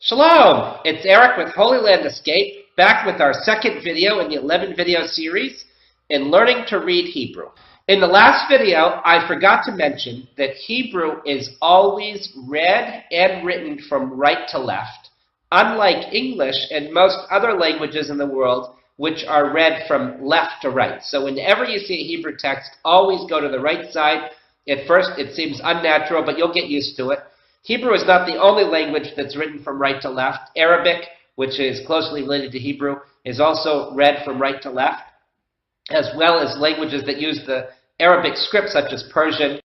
Shalom! It's Eric with Holy Land Escape, back with our second video in the 11-video series in learning to read Hebrew. In the last video, I forgot to mention that Hebrew is always read and written from right to left, unlike English and most other languages in the world, which are read from left to right. So whenever you see a Hebrew text, always go to the right side. At first, it seems unnatural, but you'll get used to it. Hebrew is not the only language that's written from right to left. Arabic, which is closely related to Hebrew, is also read from right to left, as well as languages that use the Arabic script, such as Persian.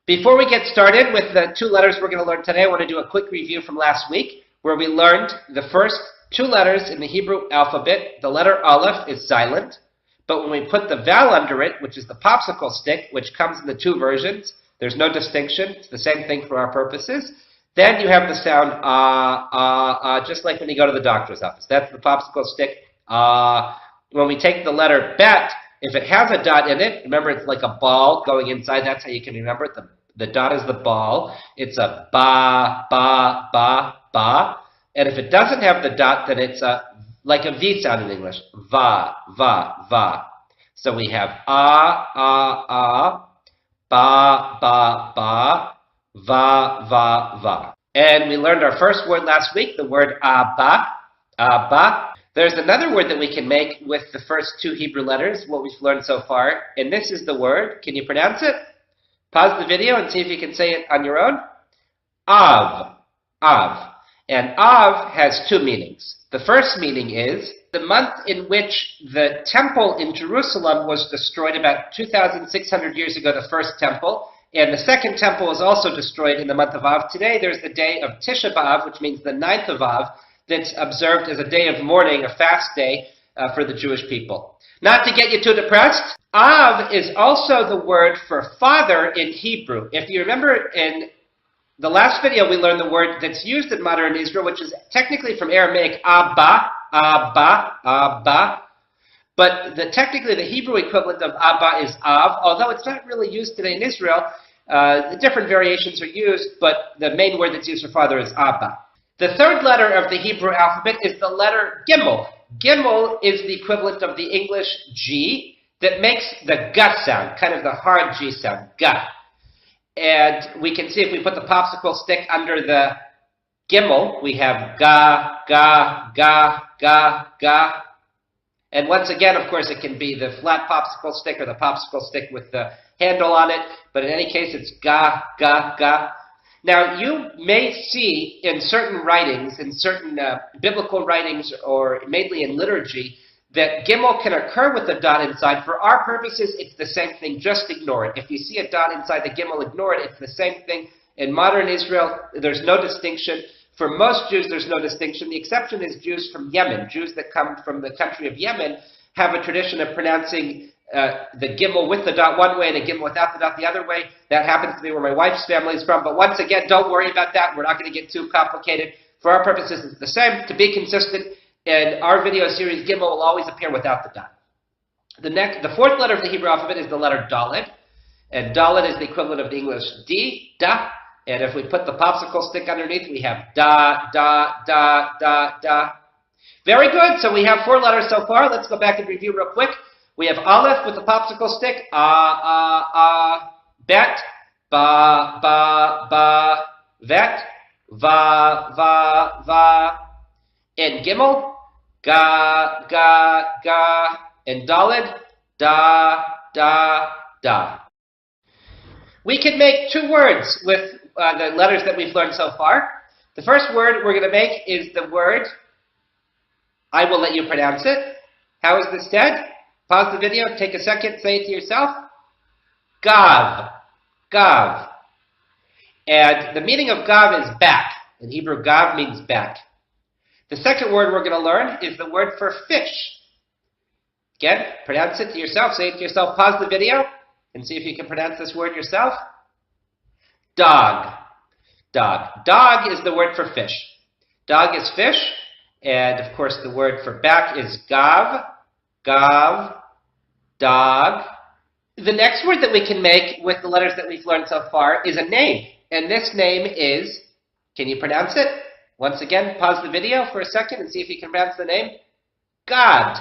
Before we get started with the two letters we're going to learn today, I want to do a quick review from last week, where we learned the first two letters in the Hebrew alphabet. The letter Aleph is silent, but when we put the vowel under it, which is the popsicle stick, which comes in the two versions, there's no distinction. It's the same thing for our purposes. Then you have the sound just like when you go to the doctor's office. That's the popsicle stick. When we take the letter bet, if it has a dot in it, remember it's like a ball going inside. That's how you can remember it. The dot is the ball. It's a ba, ba, ba, ba. And if it doesn't have the dot, then it's like a V sound in English. Va, va, va. So we have ba, ba, ba, va, va, va. And we learned our first word last week, the word abba, abba. There's another word that we can make with the first two Hebrew letters, what we've learned so far, and this is the word. Can you pronounce it? Pause the video and see if you can say it on your own. Av, Av. And Av has two meanings. The first meaning is the month in which the temple in Jerusalem was destroyed about 2,600 years ago, the first temple, and the second temple was also destroyed in the month of Av. Today there's the day of Tisha B'Av, which means the 9th of Av, that's observed as a day of mourning, a fast day for the Jewish people. Not to get you too depressed, Av is also the word for father in Hebrew. If you remember in the last video, we learned the word that's used in modern Israel, which is technically from Aramaic, Abba, Abba, Abba. But technically the Hebrew equivalent of Abba is Av, although it's not really used today in Israel. The different variations are used, but the main word that's used for father is Abba. The third letter of the Hebrew alphabet is the letter Gimmel. Gimmel is the equivalent of the English G that makes the G sound, kind of the hard G sound, G. And we can see if we put the popsicle stick under the Gimmel, we have ga, ga, ga, ga, ga. And once again, of course, it can be the flat popsicle stick or the popsicle stick with the handle on it. But in any case, it's ga, ga, ga. Now, you may see in certain writings, in certain biblical writings, or mainly in liturgy, that Gimmel can occur with a dot inside. For our purposes, it's the same thing. Just ignore it. If you see a dot inside the Gimmel, ignore it. It's the same thing. In modern Israel, there's no distinction. For most Jews, there's no distinction. The exception is Jews from Yemen. Jews that come from the country of Yemen have a tradition of pronouncing the Gimmel with the dot one way and a Gimmel without the dot the other way. That happens to be where my wife's family is from. But once again, don't worry about that. We're not going to get too complicated. For our purposes, it's the same. To be consistent, in our video series, Gimmel will always appear without the dot. The fourth letter of the Hebrew alphabet is the letter Dalet. And Dalet is the equivalent of the English D, da. And if we put the popsicle stick underneath, we have da, da, da, da, da. Very good. So we have four letters so far. Let's go back and review real quick. We have Aleph with the popsicle stick. Bet. Ba, ba, ba. Vet. Va, va, va. And Gimmel. Ga, ga, ga. And Dalet. Da, da, da. We can make two words with the letters that we've learned so far. The first word we're going to make is the word, I will let you pronounce it. How is this said? Pause the video, take a second, say it to yourself. Gav. Gav. And the meaning of gav is back. In Hebrew, gav means back. The second word we're going to learn is the word for fish. Again, pronounce it to yourself, say it to yourself, pause the video, and see if you can pronounce this word yourself. Dog. Dog. Dog is the word for fish. Dog is fish. And, of course, the word for back is gav. Gav. Dog. The next word that we can make with the letters that we've learned so far is a name. And this name is, can you pronounce it? Once again, pause the video for a second and see if you can pronounce the name. God.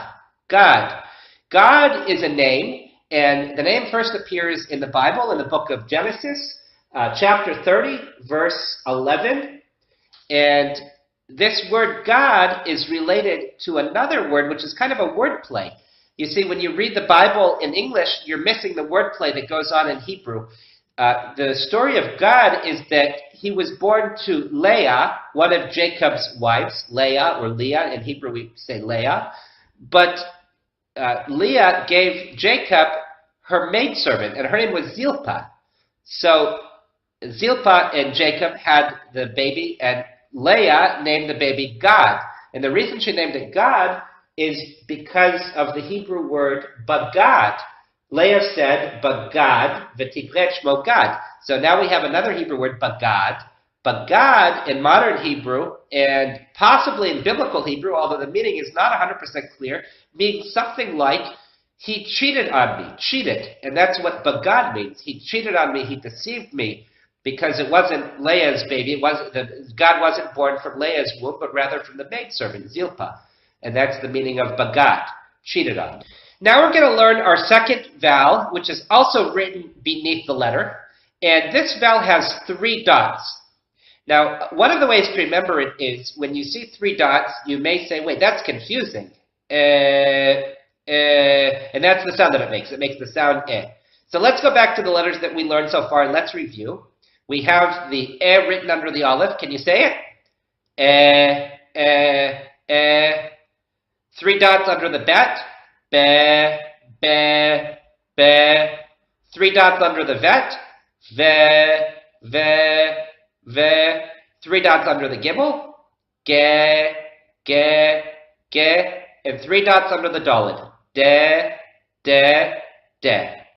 God. God is a name, and the name first appears in the Bible in the book of Genesis, chapter 30, verse 11. And this word God is related to another word, which is kind of a word play. You see, when you read the Bible in English, you're missing the word play that goes on in Hebrew. The story of God is that he was born to Leah, one of Jacob's wives, Leah or Leah. In Hebrew, we say Leah. But Leah gave Jacob her maidservant, and her name was Zilpah. So Zilpah and Jacob had the baby, and Leah named the baby God. And the reason she named it God is because of the Hebrew word bagad. Leah said, bagad, v'tikreh shmo God. So now we have another Hebrew word, bagad. Bagad in modern Hebrew, and possibly in biblical Hebrew, although the meaning is not 100% clear, means something like, he cheated on me, cheated. And that's what bagad means. He cheated on me, he deceived me, because it wasn't Leah's baby. God wasn't born from Leah's womb, but rather from the maidservant, Zilpah. And that's the meaning of bagad, cheated on. Now we're going to learn our second vowel, which is also written beneath the letter. And this vowel has 3 dots. Now, one of the ways to remember it is when you see 3 dots, you may say, wait, that's confusing. And that's the sound that it makes. It makes the sound eh. So let's go back to the letters that we learned so far and let's review. We have the eh written under the aleph. Can you say it? Eh, eh, eh. 3 dots under the bet. Be, be, be. 3 dots under the vet. Ve, ve, ve. 3 dots under the gimmel. Ge, ge, ge. And 3 dots under the dalet. De, de, de.